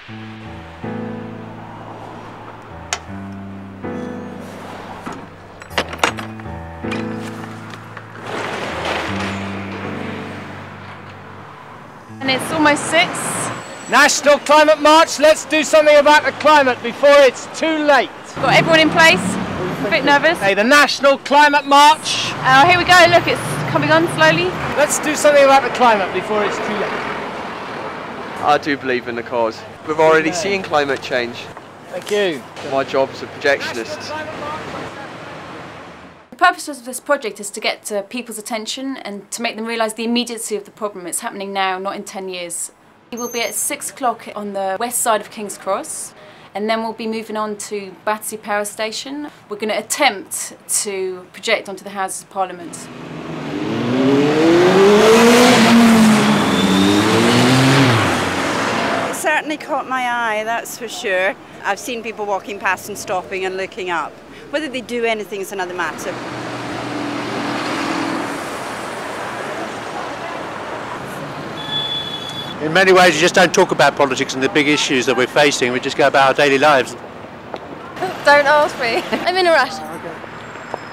And it's almost 6. National Climate March, let's do something about the climate before it's too late. Got everyone in place, a bit nervous. Hey, the National Climate March. Oh, here we go, look, it's coming on slowly. Let's do something about the climate before it's too late. I do believe in the cause. We've already seen climate change. Thank you. My job as a projectionist. The purpose of this project is to get people's attention and to make them realise the immediacy of the problem. It's happening now, not in 10 years. We will be at 6 o'clock on the west side of King's Cross, and then we'll be moving on to Battersea Power Station. We're going to attempt to project onto the Houses of Parliament. It certainly caught my eye, that's for sure. I've seen people walking past and stopping and looking up. Whether they do anything is another matter. In many ways, you just don't talk about politics and the big issues that we're facing. We just go about our daily lives. Don't ask me. I'm in a rush.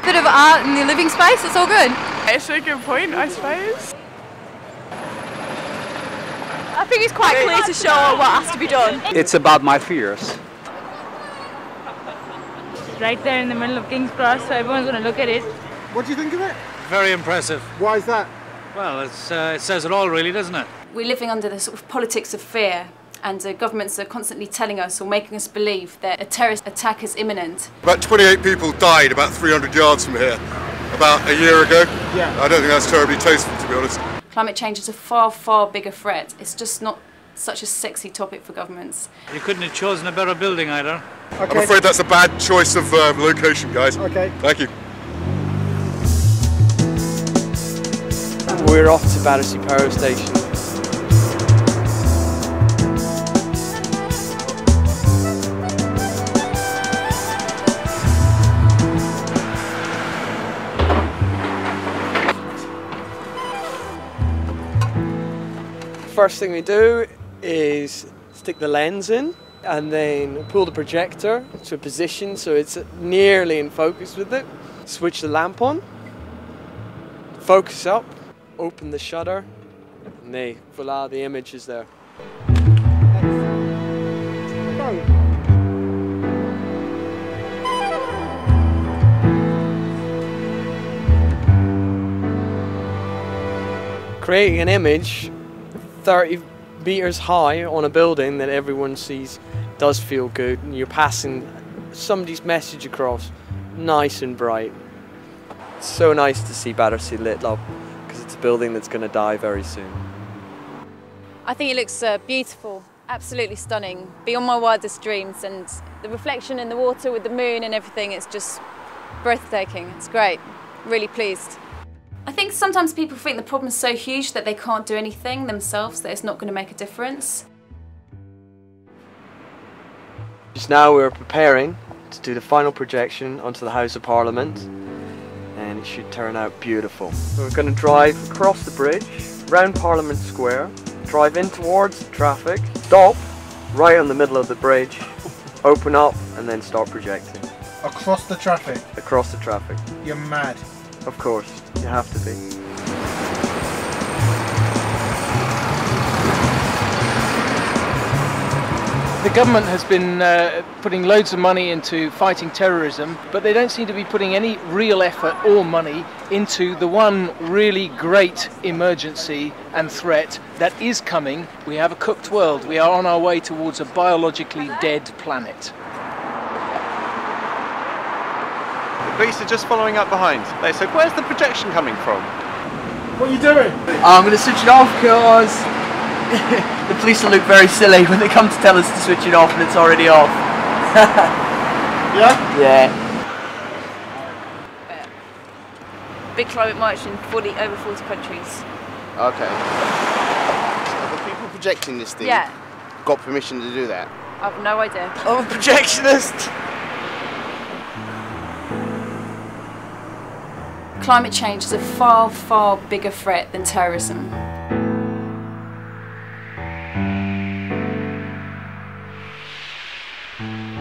Bit of art in the living space, it's all good. It's a good point, I suppose. I think it's quite clear to show what has to be done. It's about my fears. Right there in the middle of King's Cross, so everyone's going to look at it. What do you think of it? Very impressive. Why is that? Well, it says it all, really, doesn't it? We're living under the sort of politics of fear, and governments are constantly telling us or making us believe that a terrorist attack is imminent. About 28 people died about 300 yards from here about a year ago. Yeah. I don't think that's terribly tasteful, to be honest. Climate change is a far, far bigger threat. It's just not such a sexy topic for governments. You couldn't have chosen a better building either. Okay. I'm afraid that's a bad choice of location, guys. Okay. Thank you. We're off to Battersea Power Station. First thing we do is stick the lens in and then pull the projector to a position so it's nearly in focus with it. Switch the lamp on, focus up, open the shutter, and voila, the image is there. Creating an image 30 meters high on a building that everyone sees does feel good, and you're passing somebody's message across nice and bright. It's so nice to see Battersea lit up because it's a building that's going to die very soon. I think it looks beautiful, absolutely stunning, beyond my wildest dreams, and the reflection in the water with the moon and everything, it's just breathtaking. It's great, really pleased. I think sometimes people think the problem's so huge that they can't do anything themselves, that it's not going to make a difference. Just now we're preparing to do the final projection onto the House of Parliament, and it should turn out beautiful. So we're going to drive across the bridge, round Parliament Square, drive in towards the traffic, stop right on the middle of the bridge, open up, and then start projecting. Across the traffic? Across the traffic. You're mad. Of course, you have to be. The government has been putting loads of money into fighting terrorism, but they don't seem to be putting any real effort or money into the one really great emergency and threat that is coming. We have a cooked world. We are on our way towards a biologically dead planet. The police are just following up behind. They said, where's the projection coming from? What are you doing? I'm going to switch it off because the police will look very silly when they come to tell us to switch it off and it's already off. Yeah? Yeah. Big climate march in over 40 countries. Okay. Are the people projecting this thing got permission to do that? I've no idea. I'm a projectionist! Climate change is a far, far bigger threat than terrorism. you.